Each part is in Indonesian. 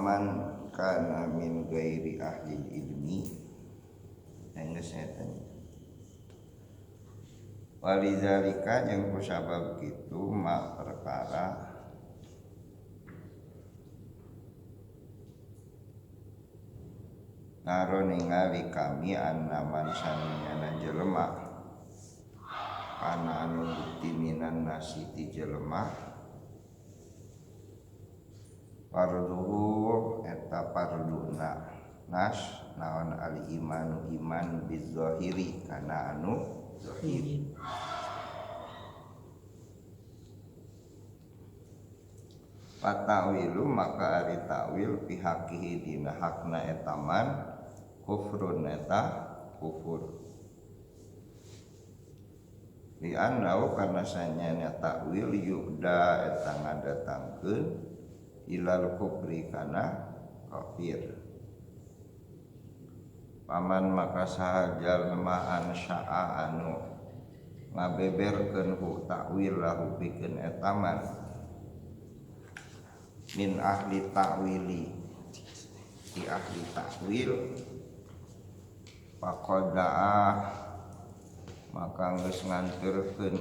man kana min ghairi ahli ilmi enggeus eta walizalika jeung kusabab kitu ma perkara ngaro ningali kami annaman samiana jelema kana anu bukti minan nasi ti jelema farduhu eta farduna nas naon al imanu iman bizahiri kana anu zahir patawilu maka ari takwil pihakihi dina hakna eta man kufrun eta kufur di annau karena sanyana takwil yuda eta ngadatangkeun ilal kufri kana kafir paman maka sahajal lemah ansya'a anu ngabeberkeun hu takwil lahu pikeun eta man min ahli takwili di ahli takwil faqada'a maka geus nganterkeun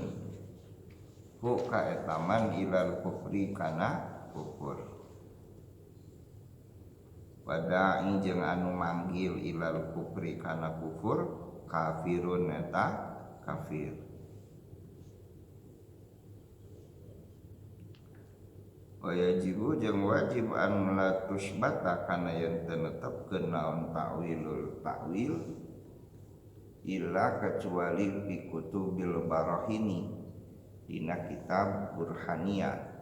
hu ka eta man ilal kufri kana kufur wada'i jeung anu manggil ilal kufri kana kufur kafirun eta kafir wajibu jeung wajib anu la tusbata kana yen teu netepkeun naon takwilul takwil illa kecuali fi kutubil barahini dina kitab burhaniyah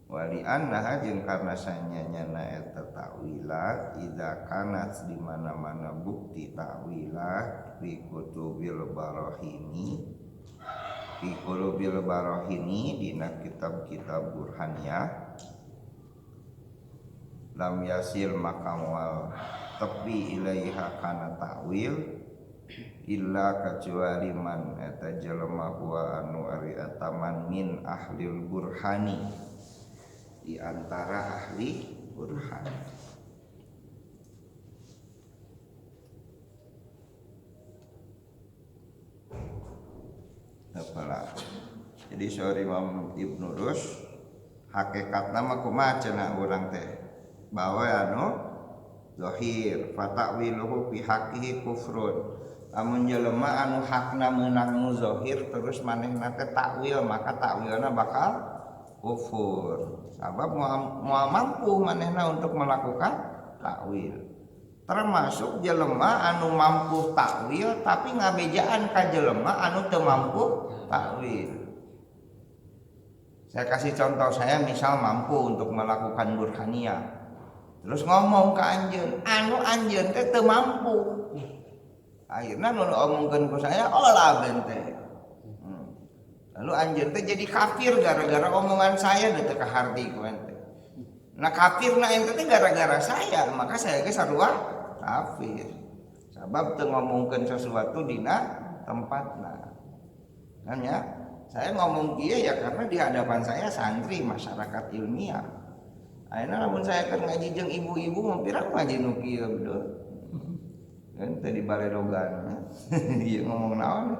wali annaha jeung karna sanyanyana eta takwilat idza kanat di mana-mana bukti takwilat fi kutubil barahini fi kutubil barahini dina kitab-kitab burhaniyah lam yasil maka moal tepi ilaiha kana takwil illa kecuali man eta jelema huwa anu ari ataman min ahlil burhani di antara ahli burhan. Apalah. Jadi sorry Imam Ibnu Rus hakikatna mah kumaha cenah urang teh bahwa anu zahir fata'wiluhu fi haqqihi kufrun. Lamun jelema anu hakna meunang nu zahir terus manehna teh takwil maka takwilna bakal kufur. Sabab moal mampu manehna untuk melakukan takwil. Termasuk jelema anu mampu takwil tapi ngabejaan ka jelema anu teu mampu takwil. Saya kasih contoh, saya misal mampu untuk melakukan burhaniyah. Terus ngomong ke anjeun, anu anjeun teh teu mampu. Akhirna nu omongkeun ku saya olah bente. Lalu anjeun teh jadi kafir gara-gara omongan saya teu kaharti ku ente. Nah kafirna ente teh gara-gara saya, maka saya ge sarua kafir. Sabab teu ngomongkeun sesuatu dina tempatna. Kan ya? Saya ngomong kieu ya karena di hadapan saya santri masyarakat ilmiah. Ayeuna lamun saya keur ngaji jeung ibu-ibu mah pirang ngaji nu kieu betul. Ente di Baledogan. Ieu ngomong naon?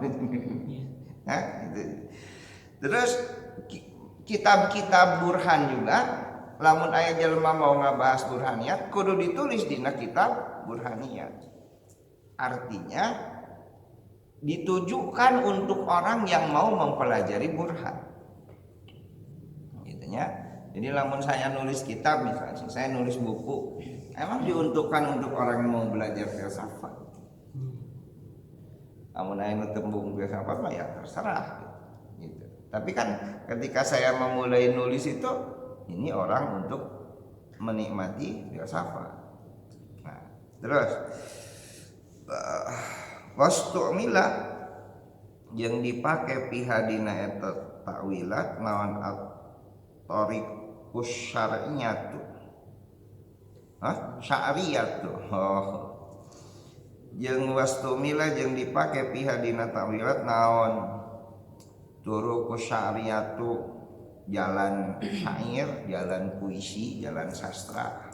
Nah, gitu. Terus kitab-kitab burhan juga lamun aya jelema mau ngabahas burhaniyat kudu ditulis dina kitab burhaniyat. Artinya ditujukan untuk orang yang mau mempelajari burhan. Gitu ya. Jadi lamun saya nulis kitab misalnya, saya nulis buku, emang diuntukkan untuk orang yang mau belajar filsafat. Lamun aya tembung filsafat mah ya terserah gitu. Tapi kan ketika saya memulai nulis itu ini orang untuk menikmati filsafat. Nah, terus wastu'mila yang dipakai pihadina eta takwilat naon at-tariqus syar'iyyatu. Sya'riyatu. Jeung wastumila jeung dipake pihadina takwilat naon turuqus sya'riyatu jalan syair, jalan puisi, jalan sastra.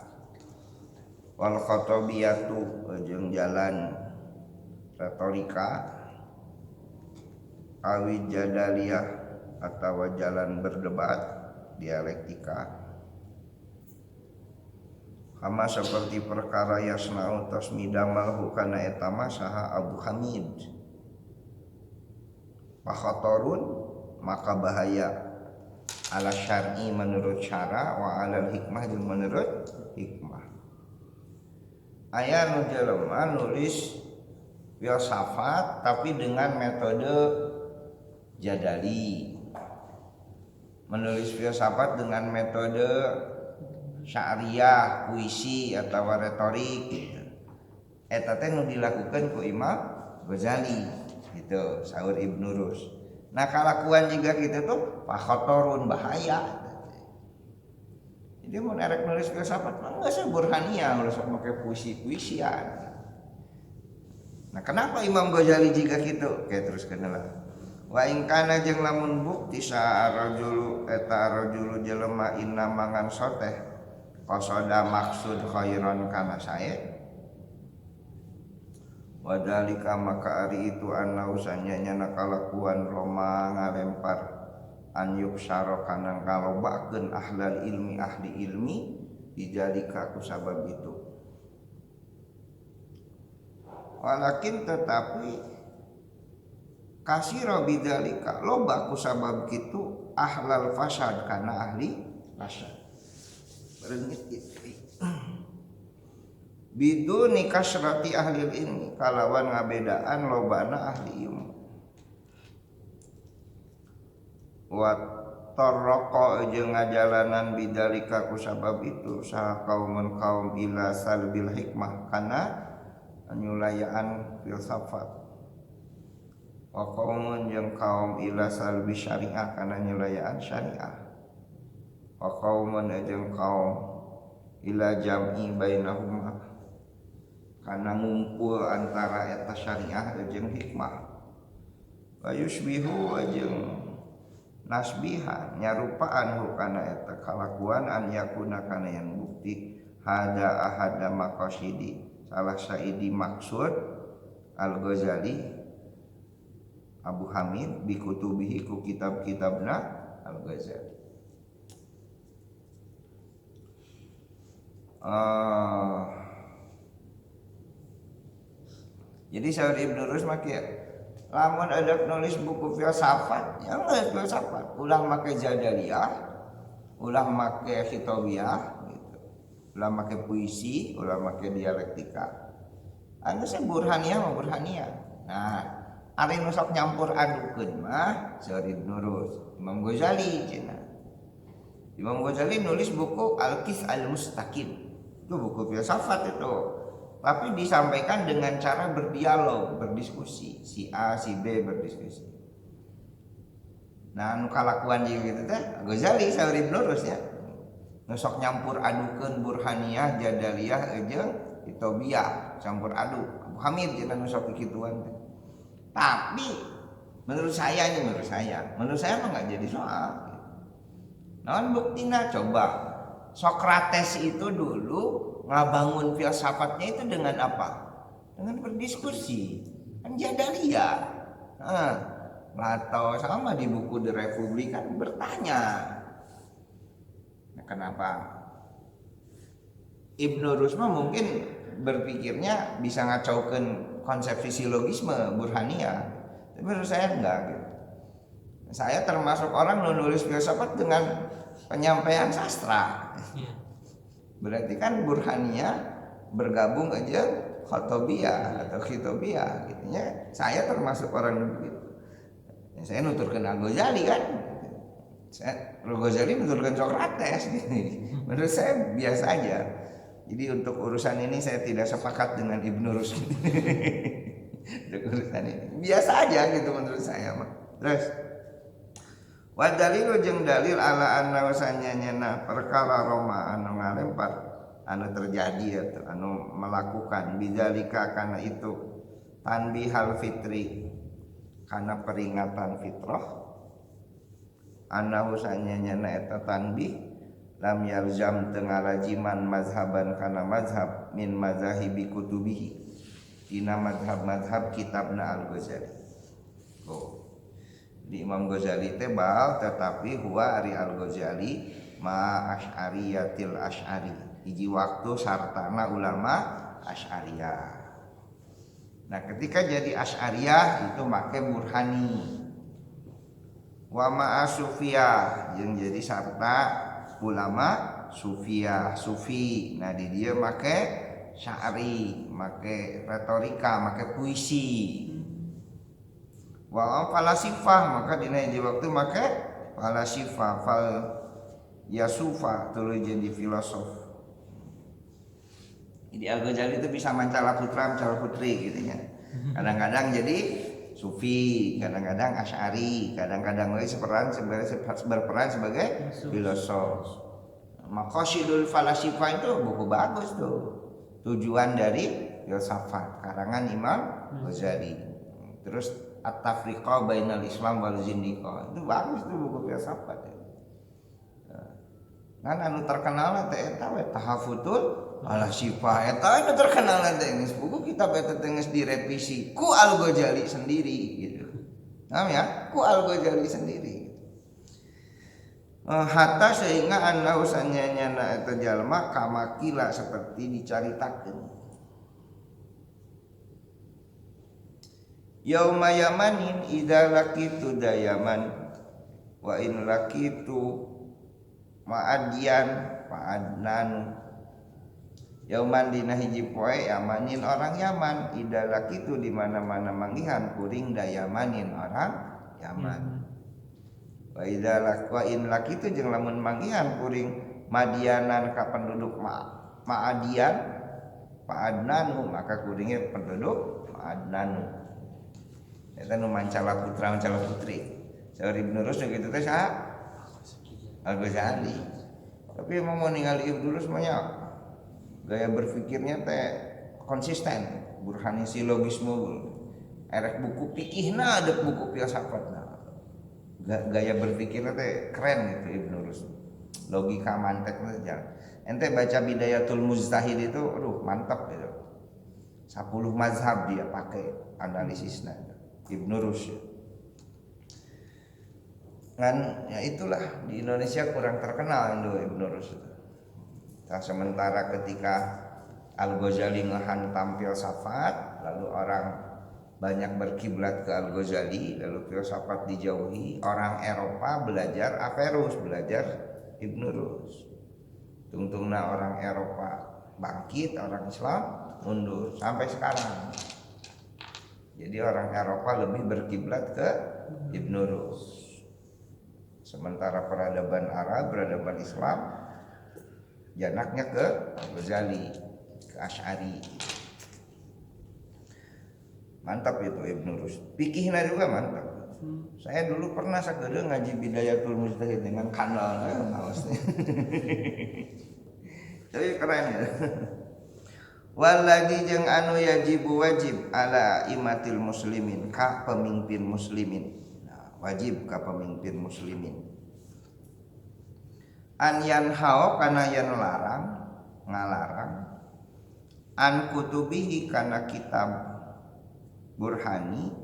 Wal khatabiyatu jeung jalan retorika, awi jadaliyah atau jalan berdebat, dialektika. Kama seperti perkara yasna'u tasmidamal kana eta saha Abu Hamid. Fakhatarun maka bahaya ala syar'i menurut syara wa ala hikmah jeung menurut hikmah. Aya nu jelema nulis filsafat tapi dengan metode jadali. Menulis filsafat dengan metode syariah, puisi atau retorik gitu. Eta teh nu dilakukan ku Imam Ghazali gitu, saur Ibnu Rus. Nah kalakuan juga gitu tuh fakhatarun bahaya. Jadi mau erek nulis filsafat mah geus burhaniyah, nulis make puisi-puisian. Nah kenapa Imam Ghazali juga gitu? Oke terus kenal. Wa in kana jeung lamun bukti sa rajulu eta rajulu jelema inna mangan soteh qasada maksud khairan kana sae. Wadalika maka ari itu anna usanya nakalakuan Roma ngalempar an yuksaro kana kalobakeun ahlal ilmi ahli ilmi dijadika ku sabab itu. Walakin tetapi kasiro bidzalika loba ku sabab kitu ahlal fasad kana ahli fasad. Bereungit gitu. Biduni kasrati ahli ilmi kalawan ngabedaan lobana ahli ilmu. Wa tarraqa jeung ngajalanan bidzalika ku sabab itu saha kaumun kaum ila salbil hikmah kana nyulayaan filsafat. Wa qaumun jeung kaum ila salbi syariah kana nyulayaan syariah. Wa qaumun jeung kaum ila jam'i bainahuma kana ngumpul antara eta syariah jeung hikmah. Wa yusbihu jeung nasbihan nyarupaan hukana eta kalakuan an yakuna kana yang bukti hada ahada maqasidi salah saidi maksud Al-Ghazali Abu Hamid bi kutubihi ku kitab-kitabna Al-Ghazali. Jadi saur Ibnu Rus make lamun ada nulis buku filsafat, ya nulis filsafat, ulah make jadaliyah, ulah make khitabiyah gitu. Ulah make puisi, ulah make dialektika. Anu sih burhaniyah mah burhaniyah. Nah, ari nu sok nyampur adukeun mah saur Ibnu Rus, Imam Ghazali cenah. Imam Ghazali nulis buku Al-Qis Al-Mustaqim. Itu buku filsafat itu. Tapi disampaikan dengan cara berdialog, berdiskusi. Si A, si B berdiskusi. Nah, nu kalakuan ieu gitu teh Ghazali saur Ibnu Rus ya. Nu sok nyampur adukeun burhaniyah, jadaliyah jeung hitobiyah, campur aduk. Abu Hamid cenah nu sok kikituan teh. Tapi menurut saya mah enggak jadi soal. Naon buktina coba Sokrates itu dulu ngabangun filsafatnya itu dengan apa? Dengan berdiskusi. Kan jadaliyah. Plato sama di buku The Republic kan bertanya. Nah, kenapa? Ibnu Rus mungkin berpikirnya bisa ngacaukan konsep fisiologisme burhaniyah. Tapi menurut saya enggak gitu. Saya termasuk orang nulis filsafat dengan penyampaian sastra. Berarti kan burhaniyah bergabung aja khatobiyah atau khitobiyah gitu nya. Saya termasuk orang begitu. Ya, saya nuturkeun Al-Ghazali kan. Al-Ghazali nuturkeun Sokrates gitu. Menurut saya biasa aja. Jadi untuk urusan ini saya tidak sepakat dengan Ibnu Rus. Untuk urusan ini biasa aja gitu menurut saya mah. Terus wa dalilu jeung dalil ala anna wasanyana perkara Roma anu ngalempar anu terjadi atau anu melakukan bidzalika kana itu tanbihal fitri kana peringatan fitrah anahu sanyana eta tanbih lam yalzam tengalajiman mazhaban kana mazhab min mazahibi kutubihi dina mazhab kitabna Al-Ghazali. Di Imam Ghazali teh baal tetapi huwa ari Al-Ghazali ma asy'ariyatil asy'ari hiji waktu sartana ulama Asy'ariyah. Nah ketika jadi Asy'ariyah itu make burhani wa ma sufiyah yang jadi sarta ulama sufiyah sufi. Nah di dia make sya'ri, make retorika, make puisi. Wa falasifah maka dina hiji waktu make falasifah fal yasufa tuluy jadi filosof. Jadi Al-Ghazali itu bisa mancala putra putri gitu ya. Kadang-kadang jadi sufi, kadang-kadang asy'ari, kadang-kadang lagi berperan sebagai filosof. Maqasidul falasifah itu buku bagus tuh. Tujuan dari filsafat karangan Imam Ghazali. Terus At-Tafriqah Bainal Islam wal Zindiqah itu bagus tuh buku filsafat. Kan anu terkenal teh eta we Tahafutul Falasifah eta anu terkenal teh geus buku kitab eta teh geus direvisi ku Al-Ghazali sendiri gitu. Paham ya? Ku Al-Ghazali sendiri. Hatta sehingga anda usahanya eta jalma kamakila seperti dicaritakeun. Yauma yamanin idza laqitu dayaman wa in laqitu ma'adian fa'adnan. Yauman dina hiji poe yamanin orang Yaman idza laqitu di mana-mana manggihan kuring dayamanin orang Yaman. Wa idza laqwa in laqitu jeung lamun manggihan kuring madianan ka penduduk ma'adian fa'adnanu maka kuringnya penduduk ma'adnanu. Eta nu mancala putra mancala putri. Saur Ibnu Rusyd kitu teh saha? Al-Ghazali. Tapi emang mau ningali Ibnu Rusyd mah gaya berpikirnya teh konsisten, burhani silogisme. Erek buku pikihna ada buku filsafatna. Gaya berpikirnya teh keren gitu Ibnu Rusyd. Logika mantekna jalan. Ente baca Bidayatul Mujtahid itu aduh mantap gitu. 10 mazhab dia pakai analisisnya. Ibnu Rusyd. Kan ya itulah di Indonesia kurang terkenal Ibnu Rusyd. Nah, sementara ketika Al-Ghazali ngehantam filsafat, lalu orang banyak berkiblat ke Al-Ghazali, lalu filsafat dijauhi, orang Eropa belajar Averroes, belajar Ibnu Rusyd. Tungtungna orang Eropa bangkit, orang Islam mundur sampai sekarang. Jadi orang Eropa lebih berkiblat ke Ibnu Rusyd. Sementara peradaban Arab, peradaban Islam janaknya ke Ghazali, ke Asy'ari. Mantap itu Ibnu Rusyd. Fikihna juga mantap. Saya dulu pernah sakeudeung ngaji Bidayatul Mujtahid dengan kanal ngaosnya. Tapi keren ya. Walladzi jeung anu yajibu wajib ala imatil muslimin ka pemimpin muslimin. Nah, wajib ka pemimpin muslimin. An yanhau kana yen ngalarang an kutubihi kana kitab burhani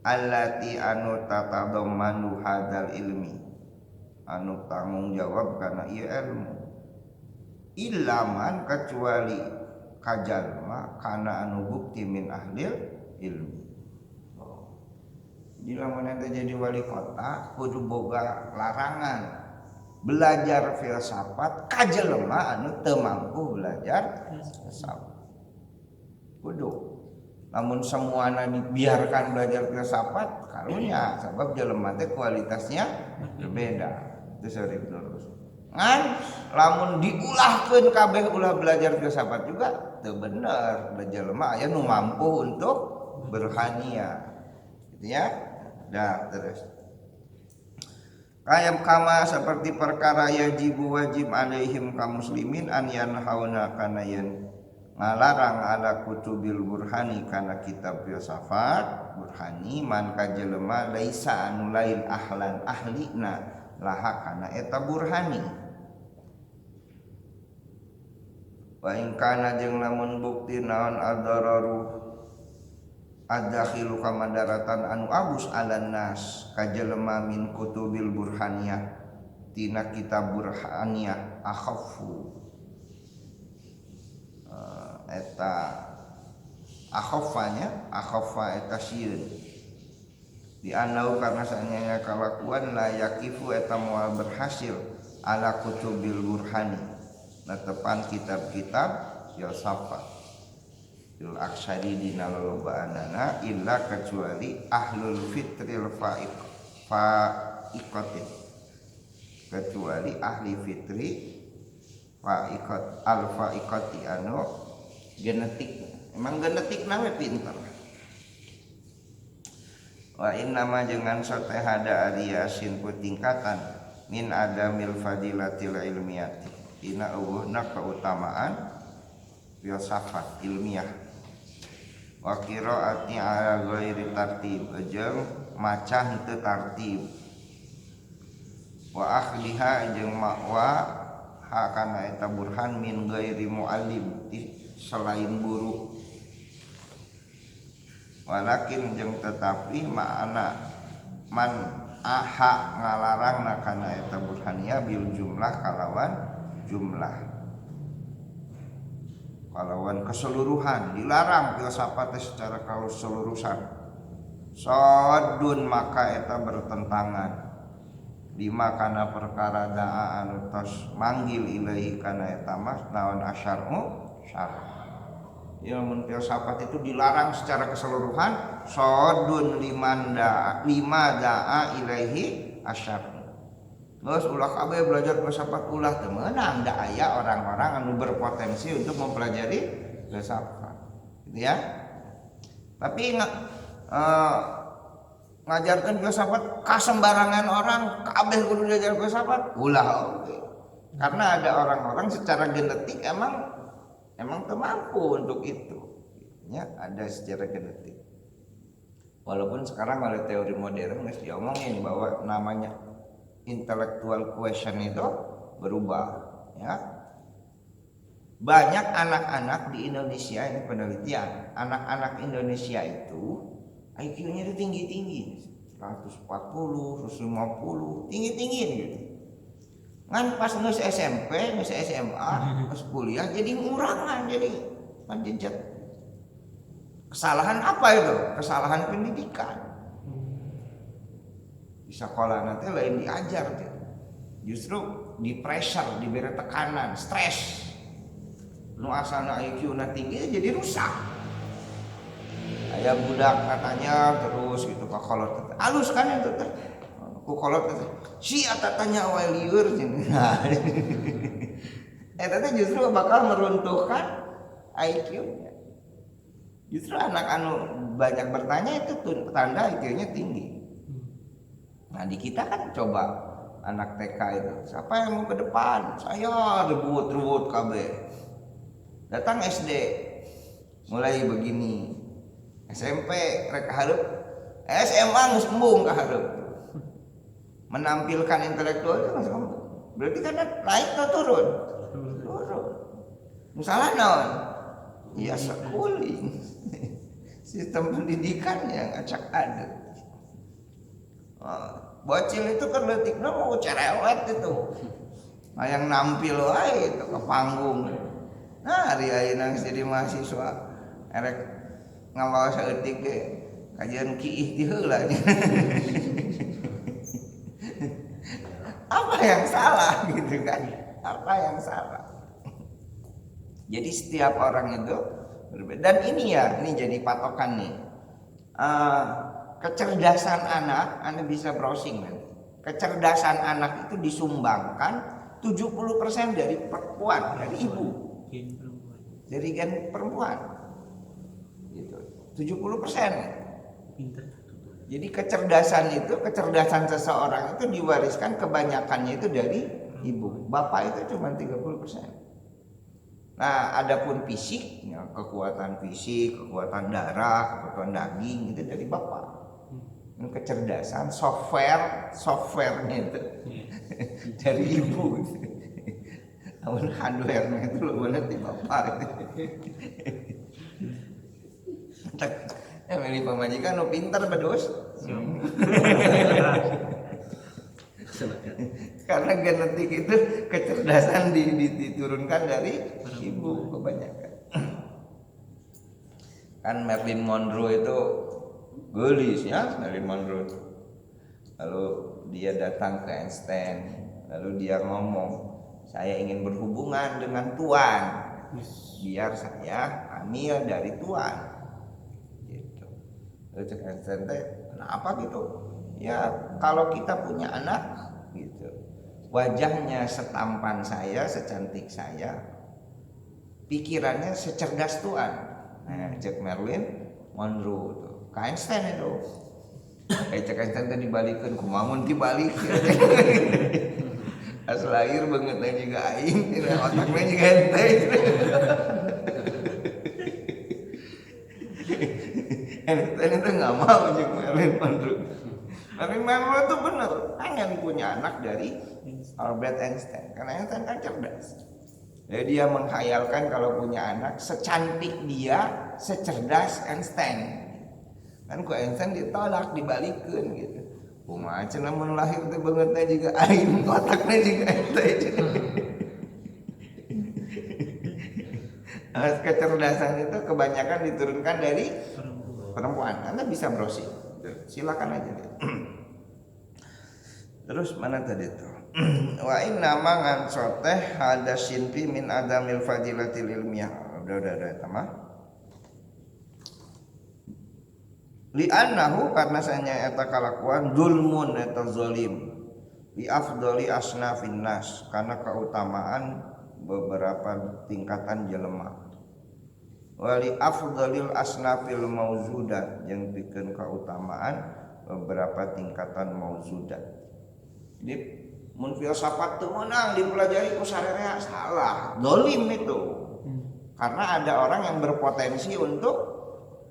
allati anu tatadammanu hadzal ilmi anu tanggung jawab kana ieu ilmu ilaman kecuali kajalma kana anu bukti min ahlil ilmi. Jadi lamun ente jadi wali kota kudu boga larangan belajar filsafat kajelema anu teu mampu belajar filsafat. Kudu. Lamun semuana dibiarkan belajar filsafat karunya sebab jelema teh kualitasnya berbeda. Itu seueur Ibnu Rusyd. Ngan lamun diulahkeun kabeh ulah belajar filsafat juga teu bener. Jelema aya nu mampu untuk berhania. Gitu ya. Dah terus. Kayam kama seperti perkara yajibu wajib alaihim kaum muslimin an yanhauna kana yen ngalarang ala kutubil burhani kana kitab filsafat burhani man ka jelema laisa anu lain ahlan ahlina laha kana eta burhani wa in kana jeung lamun bukti naon adararu adakhilu kamadaratan anu abus alan nas ka jelema min kutubil burhaniyah tina kitab burhaniyah akhafu eta akhaffa eta sieun di anau karena sanyanya kalakuan la yakifu eta moal berhasil ala kutubil burhani netepan kitab-kitab filsafat fil aksari dina lolobaanana illa kecuali ahlul fitril faiqatin kecuali ahli fitri faiqat al faiqati anu genetik, emang genetik nama pintar. Wa inna ma jangan sote hada ariyasin tingkatan min adamil fadilatil ilmiyati ina uwuhna keutamaan filsafat ilmiah wa qiraati ala ghairi tartib jeung maca henteu tartib wa akhliha jeung makwa hakana eta burhan min ghairi muallim selain guru walakin jeung tetapi makna man aha ngalarang kana eta burhaniyah bil jumlah kalawan keseluruhan dilarang filsafat secara keseluruhan sodun maka eta bertentangan lima kana perkara daa anu tos manggil ilahi kana eta mas naon asyar'u syar'a ilmu filsafat itu dilarang secara keseluruhan sodun lima daa ilaihi asyar. Terus ulah kabeh belajar filsafat ulah teu meunang da aya orang-orang anu berpotensi untuk mempelajari filsafat gitu ya. Tapi ngajarkan filsafat kasembarangan orang kabeh kudu belajar filsafat ulah oke. Karena ada orang-orang secara genetik emang mampu untuk itu ya, ada secara genetik walaupun sekarang oleh teori modern masih diomongin bahwa namanya intellectual quotient itu berubah ya. Banyak anak-anak di Indonesia ini penelitian anak-anak Indonesia itu IQ-nya itu tinggi-tinggi 140, 150 tinggi-tinggi gitu kan pas nges SMP, nges SMA, nges kuliah jadi ngurangan, jadi panjat. Kesalahan apa itu? Kesalahan pendidikan. Di sekolah nanti lain diajar, justru di pressure, diberi tekanan, stres. Nu asana IQ na tinggi jadi rusak. Aya budak katanya terus gitu kakolot. Halus kan itu teh. Kukolot si atatanya awal liur nah eta justru bakal meruntuhkan IQ-nya. Justru anak anu banyak bertanya itu tanda IQ-nya tinggi. Nah di kita kan coba anak TK itu siapa yang mau ke depan saya rebut KB datang SD mulai begini SMP rek hareup SMA geus embung ka hareup menampilkan intelektual itu masih kamu berarti kan naik atau turun misalnya naon ya schooling sistem pendidikan yang acak adut bocil itu kerletiknya mau cerewet itu yang nampil wae itu ke panggung nah hari ayeuna jadi mahasiswa erek ngawaos saeutik ge kajian kiih ti heula apa yang salah gitu kan, apa yang salah. Jadi setiap orang itu berbeda. Dan ini ya, ini jadi patokan nih. Kecerdasan anak, Anda bisa browsing nanti. Kecerdasan anak itu disumbangkan 70% dari perempuan, dari ibu. Dari gen perempuan. Gitu. 70%. Pintar. Jadi kecerdasan seseorang itu diwariskan kebanyakannya itu dari ibu. Bapak itu cuma 30%. Nah, adapun fisik, ya, kekuatan fisik, kekuatan darah, kekuatan daging itu dari bapak. Kecerdasan softwarenya itu dari ibu. Namun hardwarenya itu lo bener di bapak. Ya milih pemajikan lo pintar bedus. Karena genetik itu kecerdasan diturunkan dari ibu kebanyakan. Kan Marilyn Monroe itu gelis ya, Marilyn Monroe. Lalu dia datang ke Einstein, lalu dia ngomong, saya ingin berhubungan dengan Tuan, biar saya hamil dari Tuan. Gitu. Lalu cek Einstein, kenapa gitu? Ya kalau kita punya anak, gitu, wajahnya setampan saya, secantik saya, pikirannya secerdas Tuan. Nah, cek Marilyn Monroe tuh, Einstein itu. Cek Einstein tadi dibalikin, kumamun dibalik. As lahir bangetnya juga aing, otaknya juga ente. Einstein itu nggak mau cek Marilyn Monroe. Marilyn Monroe itu bener, pengen punya anak dari Albert Einstein, karena Einstein kan cerdas. Jadi dia menghayalkan kalau punya anak secantik dia, secerdas Einstein. Kan ku Einstein ditolak, dibalikin gitu. Kumaha cenah mun lahir teh beungeutna juga aing, otakna juga ente. Kecerdasan itu kebanyakan diturunkan dari perempuan. Anda bisa browsing. Silakan aja. Terus mana tadi tuh? Wa inna mangan soteh ada sinfi min adamil fadilatil ilmiah. Udah tamah. Li annahu karena sanya eta kalakuan zulmun eta zalim. Bi afdali asnafin nas karena keutamaan beberapa tingkatan jelema. Wali afdalil asnafil mauzudat yang bikin keutamaan beberapa tingkatan mauzudat. Jadi mun filsafat teu meunang dipelajari ku sarerea salah, dolim itu. Karena ada orang yang berpotensi untuk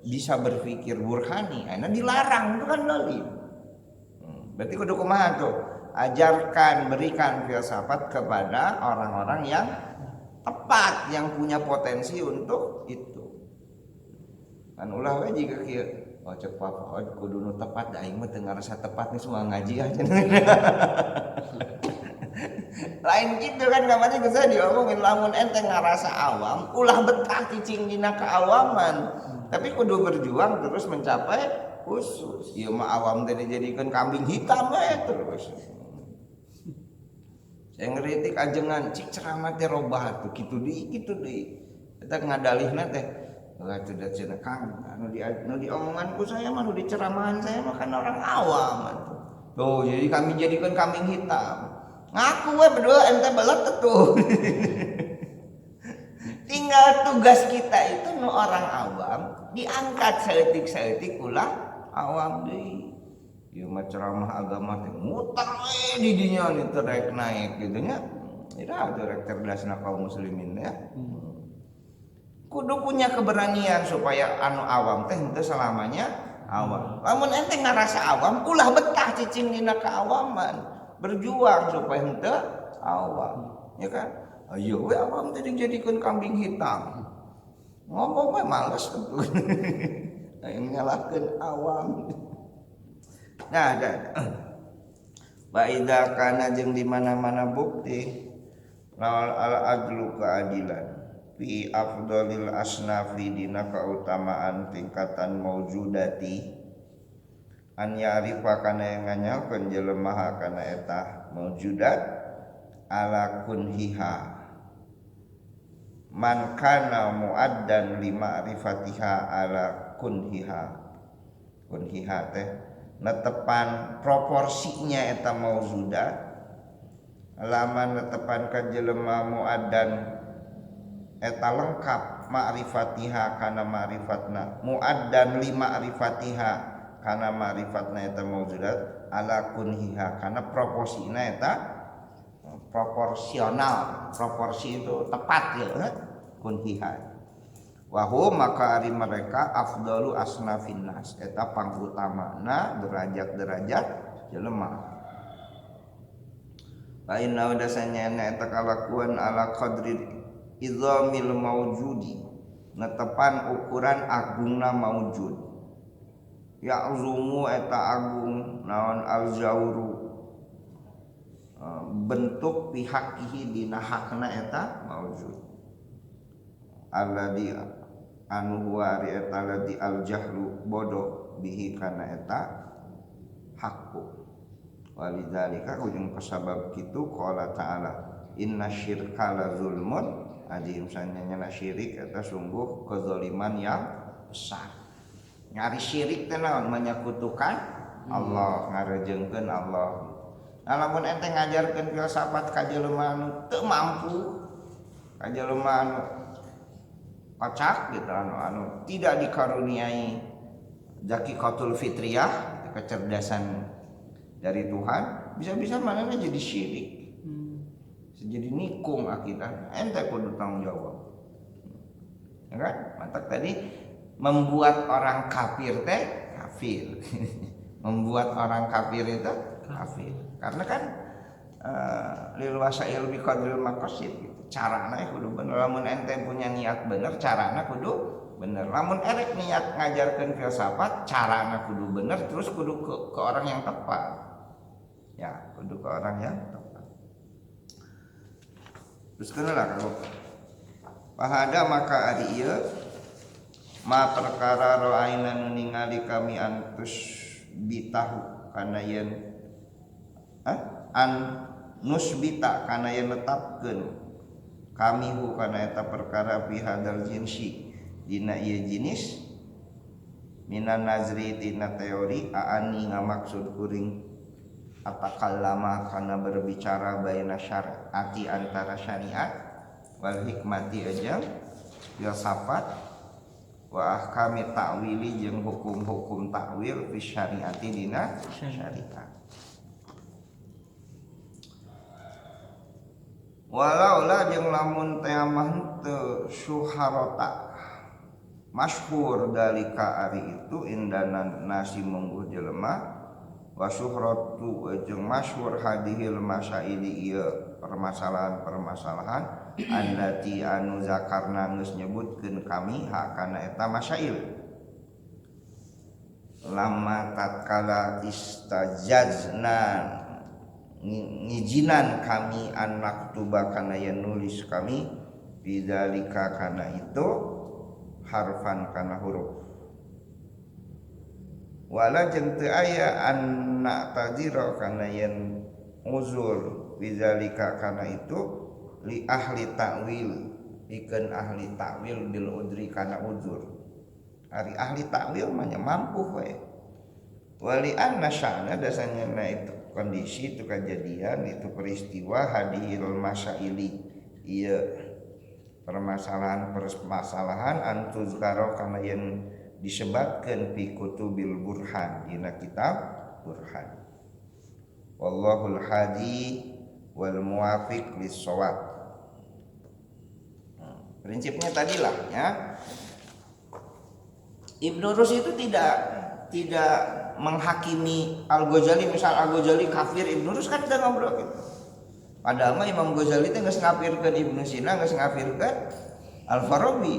bisa berpikir burhani, ana dilarang, itu kan dolim. Berarti kudu kumaha tuh? Ajarkan, berikan filsafat kepada orang-orang yang tepat, yang punya potensi untuk itu. Kan ulah we jiga kieu, oh cek papa, kudu nu tepat, aing mah teu ngarasa tepat nih semua ngaji aja. Lain gitu kan namanya geus diomongin lamun ente ngarasa awam, ulah betah cicing dina keawaman. Tapi kudu berjuang terus mencapai khusus. Ieu mah awam teh dijadikeun kambing hitam we terus. Saya ngeritik ajengan cik ceramah teh robah tuh kitu deui. Eta ngadalihna teh atuh da cenah Kang anu di omonganku saya mah nu di ceramahan saya mah kan orang awam atuh. Tuh jadi kami jadikan kambing hitam. Ngaku we berdua ente belet tuh. Tinggal tugas kita itu nu orang awam diangkat saeutik-saeutik ulah awam deui. Ieu mah ceramah agama teh muter we di dinya nih naik gitu nya. Ira atuh rek cerdasna kaum muslimin ya. Kudu punya keberanian supaya anu awam teh henteu selamanya awam. Lamun ente ngarasa awam ulah betah cicing dina keawaman. Berjuang supaya henteu awam, ya kan? Ayo we awam teh dijadikeun kambing hitam. Ngomong mah males tuh. Yang nyalahkeun awam. Nah, ada. Baida kana jeung di mana-mana bukti lawal al adlu keadilan fi afdalil asnafi dina keutamaan tingkatan maujudati an ya'rifa kana yang nganyalkeun jelema kana eta maujudat ala kunhiha man kana muaddan li ma'rifatiha ala kunhiha teh netepan proporsinya eta maujudat laman netepan ka jelema muaddan eta lengkap ma'rifatiha kana ma'rifatna muaddan li ma'rifatiha kana ma'rifatna eta maujudat ala kunhiha kana proporsinya eta proporsional, proporsi itu tepat ya. kunhihan. Wahum maka ari mereka afdalu asnafin nas eta pangutamana derajat-derajat jelema. Lain naudasanya eta kalakuan ala qadri idzamil maujudi netepan ukuran agungna maujud. Ya'zumu eta agung naon al-jauru bentuk pihakihi dina hakna eta maujud. Alladzi anu huwa eta ladzi al-jahlu bodoh bihi kana eta hakku. Walidzalika ujung kasabab kitu qala ta'ala inna syirka la zulmun adzim sanyana syirik eta sungguh kezaliman yang besar. Nyari syirik teh naon menyekutukan Allah ngarejengkeun Allah. Nah lamun ente ngajarkeun filsafat ka jelema anu teu mampu, ka jelema anu kocak gitu anu tidak dikaruniai zakiqatul fitriyah kecerdasan dari Tuhan, bisa-bisa manehna jadi syirik. Jadi nikung akidah, ente kudu tanggung jawab. Ya kan? Mantap tadi membuat orang kafir teh kafir. Membuat orang kafir itu kafir. Karena kan lil wasail bi qadril maqasid gitu. Carana kudu bener. Lamun ente punya niat bener, carana kudu bener. Lamun erek niat ngajarkeun filsafat, carana kudu bener, terus kudu ke orang yang tepat. Ya, kudu ke orang yang tepat. Terus kenalah kalau pahada maka ari ieu ma perkara roaina nu ningali kami antus bitahu kana yen an nusbita kana yen netapkeun kami hu kana eta perkara fi hadal jinsi dina ieu jinis minan nazri tina teori aani ngamaksud kuring atakallama kana berbicara baina syar'ati antara syariat wal hikmati aja filsafat wa ahkami ta'wili jeung hukum-hukum ta'wil fi syariati dina syariat. Walau la jeung lamun teh mah teu syuharata masyhur dalika ari itu indana nasi mungguh jelema wa syuhratu jeung masyhur hadhil masaili ieu permasalahan-permasalahan allati anu zakarna geus nyebutkeun kami hakana eta masail lamma tatkala istajazna ngijinan kami anak tuba kana yen nulis kami bidzalika kana itu harfan kana huruf wala jeung teu aya anna tadira kana yen uzur bidzalika kana itu li ahli ta'wil pikeun ahli ta'wil bil udri kana uzur ari ahli ta'wil mah mampu we wali anna sya'na dasanya itu kondisi itu kejadian itu peristiwa hadhil masaili ieu permasalahan antuzkaro kana yen disebutkeun fi kutubil burhan dina kitab burhan wallahul hadi wal muwafiq lis-shawab. Prinsipnya tadilah ya Ibnu Rus itu tidak menghakimi Al-Ghazali, misal Al-Ghazali kafir, Ibnu Rus kan tidak ngobrol gitu. Padahal mah Imam Ghazali teh geus ngafirkeun Ibnu Sina, geus ngafirkeun Al-Farabi.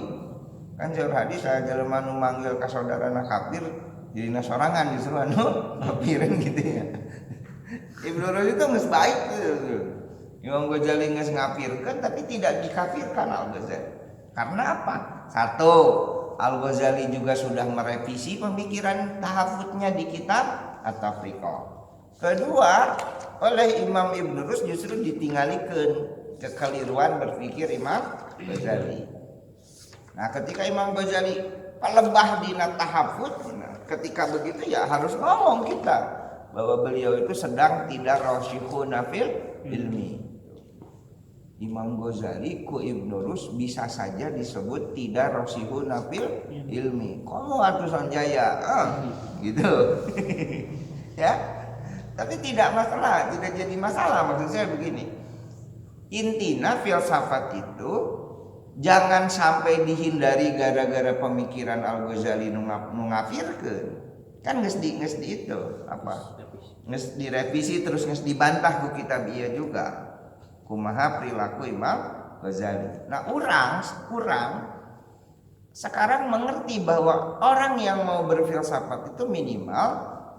Kan saur hadis aya jelema nu manggil ka saudarana kafir dina sorangan justru anu kafirin gitu ya. Ibnu Rus itu geus baik gitu. Imam Ghazali geus ngafirkeun tapi tidak dikafirkan Al-Ghazali. Karena apa? Satu, Al-Ghazali juga sudah merevisi pemikiran tahafudnya di kitab At-Tafriqah. Kedua, oleh Imam Ibnu Rus justru ditinggalikeun kekeliruan berpikir Imam Ghazali. Nah, ketika Imam Ghazali pelebah dina tahafud, nah, ketika begitu ya harus ngomong kita bahwa beliau itu sedang tidak rasyihuna fil ilmi. Imam Ghazali ku Ibnu Rus bisa saja disebut tidak rasyihuna fil ilmi. Kamu atusan jaya, gitu. Ya. Tapi tidak masalah, tidak jadi masalah. Maksud saya begini. Intina filsafat itu Jangan sampai dihindari gara-gara pemikiran Al-Ghazali nu ngafirkeun. Kan geus di itu apa? Geus direvisi terus geus dibantah ku kitab ieu juga. Kumaha perilaku Imam Ghazali. Nah, urang sekarang mengerti bahwa orang yang mau berfilsafat itu minimal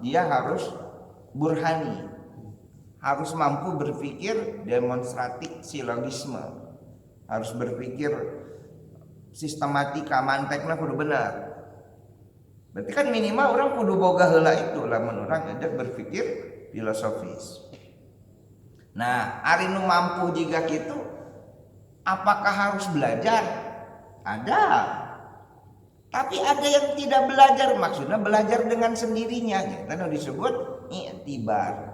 dia harus burhani. Harus mampu berpikir demonstratif silogisme. Harus berpikir sistematika mantekna kudu benar. Berarti kan minimal orang kudu boga heula itu lamun urang ngajak berpikir filosofis. Nah, ari nu mampu jiga kitu apakah harus belajar? Ada. Tapi ada yang tidak belajar, maksudnya belajar dengan sendirinya. Itu disebut i'tibar.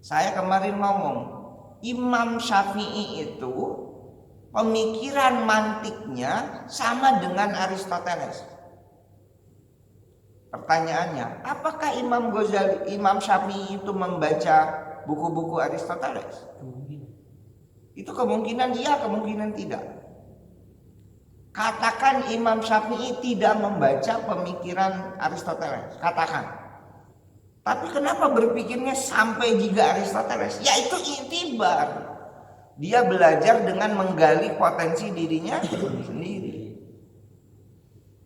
Saya kemarin ngomong, Imam Syafi'i itu pemikiran mantiknya sama dengan Aristoteles. Pertanyaannya, apakah Imam Syafi'i itu membaca buku-buku Aristoteles? Itu kemungkinan iya, kemungkinan tidak. Katakan Imam Syafi'i tidak membaca pemikiran Aristoteles, katakan. Tapi kenapa berpikirnya sampai juga Aristoteles? Yaitu i'tibar. Dia belajar dengan menggali potensi dirinya sendiri.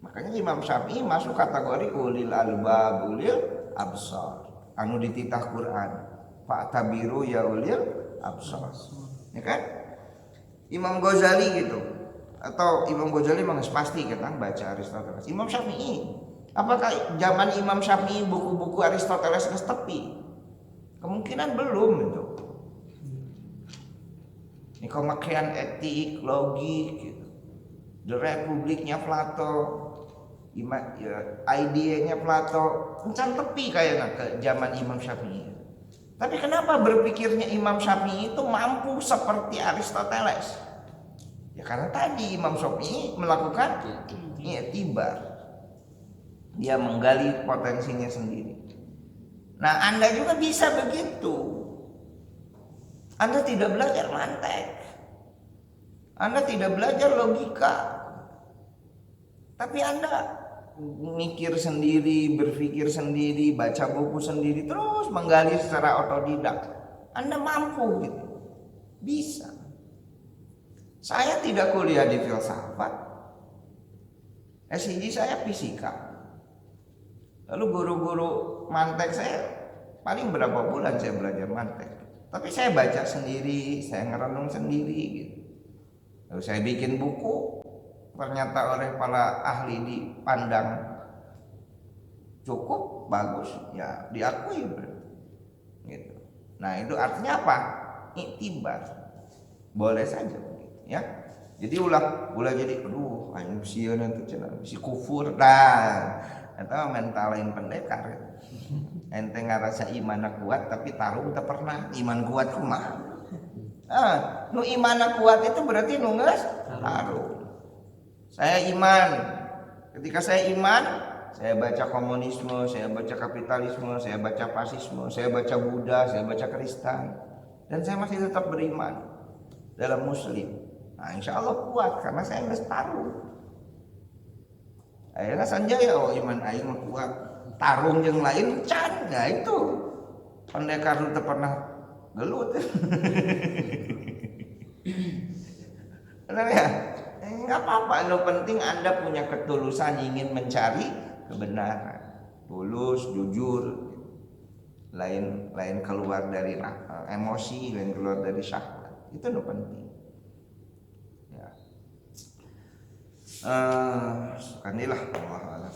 Makanya Imam Syafi'i masuk kategori ulil albab, ulil absar. Anu dititah Quran. Fa'tabiru ya ulil absar. Ya kan? Imam Ghazali gitu. Atau Imam Ghazali memang pasti kita baca Aristoteles. Imam Syafi'i, apakah zaman Imam Syafi'i buku-buku Aristoteles geus tepi? Kemungkinan belum itu. Ini pemakaian etik, logik, gitu. The Republiknya Plato, idenya Plato, encan tepi kayaknya ke zaman Imam Syafi'i. Tapi kenapa berpikirnya Imam Syafi'i itu mampu seperti Aristoteles? Ya karena tadi Imam Syafi'i melakukan i'tibar. Dia menggali potensinya sendiri. Nah, Anda juga bisa begitu. Anda tidak belajar mantek. Anda tidak belajar logika. Tapi Anda mikir sendiri, berpikir sendiri, baca buku sendiri, terus menggali secara otodidak. Anda mampu gitu. Bisa. Saya tidak kuliah di filsafat. S1 saya fisika. Lalu guru-guru mantek saya paling berapa bulan saya belajar mantek. Tapi saya baca sendiri, saya ngerenung sendiri gitu. Lalu saya bikin buku, ternyata oleh para ahli dipandang cukup bagus, ya diakui gitu. Nah, itu artinya apa? I'tibar. Boleh saja begitu, ya. Jadi ulah jadi aduh anu sieun teh cenah si kufur dah. Eta mental lain pendekar. Ente ngarasa iman kuat tapi tarung teu pernah iman kuat kumaha. Nu iman kuat itu berarti nu geus tarung. Saya iman. Ketika saya iman, saya baca komunisme, saya baca kapitalisme, saya baca fasisme, saya baca Buddha, saya baca Kristen, dan saya masih tetap beriman dalam Muslim. Nah, insya Allah kuat karena saya geus tarung. Ayeuna sanjaya iman aing mah kuat. Tarung yang lain can, ya itu pendekar teu pernah gelut. Benar ya? Enggak apa-apa, yang penting Anda punya ketulusan ingin mencari kebenaran. Tulus, jujur. Lain keluar dari emosi, lain keluar dari syahwat. Itu yang penting. Ya. Kanilah Allah a'lam.